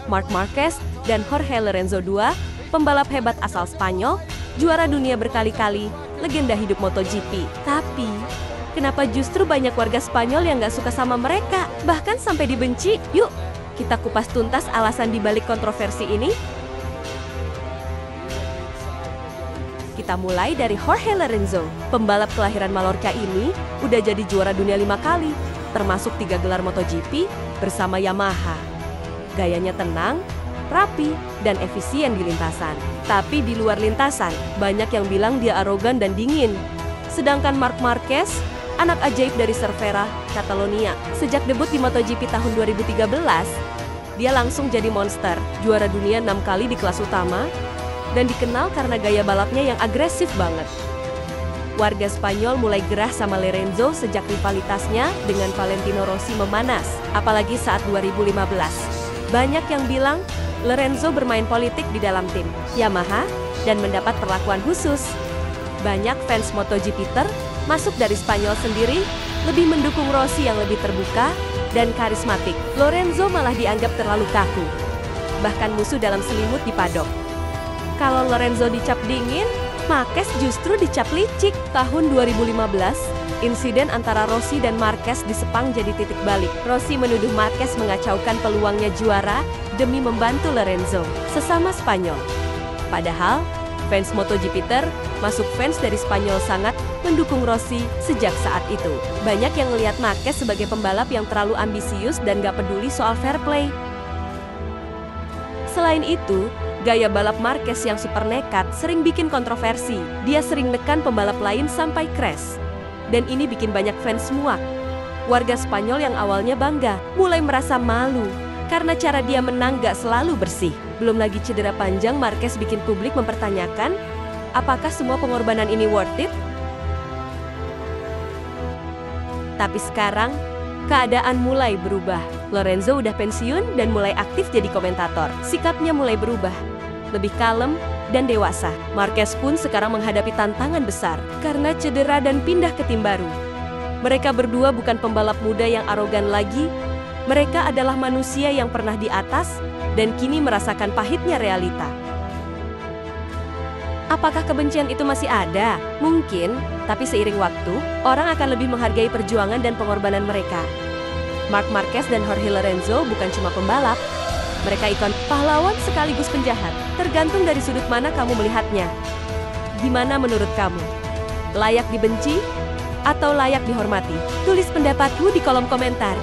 Marc Marquez dan Jorge Lorenzo II, pembalap hebat asal Spanyol, juara dunia berkali-kali, legenda hidup MotoGP. Tapi, kenapa justru banyak warga Spanyol yang nggak suka sama mereka, bahkan sampai dibenci? Yuk, kita kupas tuntas alasan dibalik kontroversi ini. Kita mulai dari Jorge Lorenzo. Pembalap kelahiran Mallorca ini udah jadi juara dunia 5 kali, termasuk 3 gelar MotoGP bersama Yamaha. Gayanya tenang, rapi, dan efisien di lintasan. Tapi di luar lintasan, banyak yang bilang dia arogan dan dingin. Sedangkan Marc Marquez, anak ajaib dari Cervera, Catalonia. Sejak debut di MotoGP tahun 2013, dia langsung jadi monster, juara dunia 6 kali di kelas utama, dan dikenal karena gaya balapnya yang agresif banget. Warga Spanyol mulai gerah sama Lorenzo sejak rivalitasnya dengan Valentino Rossi memanas, apalagi saat 2015. Banyak yang bilang Lorenzo bermain politik di dalam tim Yamaha dan mendapat perlakuan khusus. Banyak fans MotoGP masuk dari Spanyol sendiri, lebih mendukung Rossi yang lebih terbuka dan karismatik. Lorenzo malah dianggap terlalu kaku, bahkan musuh dalam selimut di paddock. Kalau Lorenzo dicap dingin, Marquez justru dicap licik. Tahun 2015, insiden antara Rossi dan Marquez di Sepang jadi titik balik. Rossi menuduh Marquez mengacaukan peluangnya juara demi membantu Lorenzo, sesama Spanyol. Padahal, fans MotoGP masuk fans dari Spanyol sangat mendukung Rossi sejak saat itu. Banyak yang melihat Marquez sebagai pembalap yang terlalu ambisius dan gak peduli soal fair play. Selain itu, gaya balap Marquez yang super nekat sering bikin kontroversi. Dia sering nekan pembalap lain sampai crash. Dan ini bikin banyak fans muak. Warga Spanyol yang awalnya bangga, mulai merasa malu karena cara dia menang gak selalu bersih. Belum lagi cedera panjang Marquez bikin publik mempertanyakan, apakah semua pengorbanan ini worth it? Tapi sekarang, keadaan mulai berubah. Lorenzo udah pensiun dan mulai aktif jadi komentator. Sikapnya mulai berubah, lebih kalem dan dewasa. Marquez pun sekarang menghadapi tantangan besar karena cedera dan pindah ke tim baru. Mereka berdua bukan pembalap muda yang arogan lagi. Mereka adalah manusia yang pernah di atas dan kini merasakan pahitnya realita. Apakah kebencian itu masih ada? Mungkin, tapi seiring waktu, orang akan lebih menghargai perjuangan dan pengorbanan mereka. Marc Marquez dan Jorge Lorenzo bukan cuma pembalap, mereka ikon pahlawan sekaligus penjahat. Tergantung dari sudut mana kamu melihatnya. Gimana menurut kamu? Layak dibenci atau layak dihormati? Tulis pendapatmu di kolom komentar.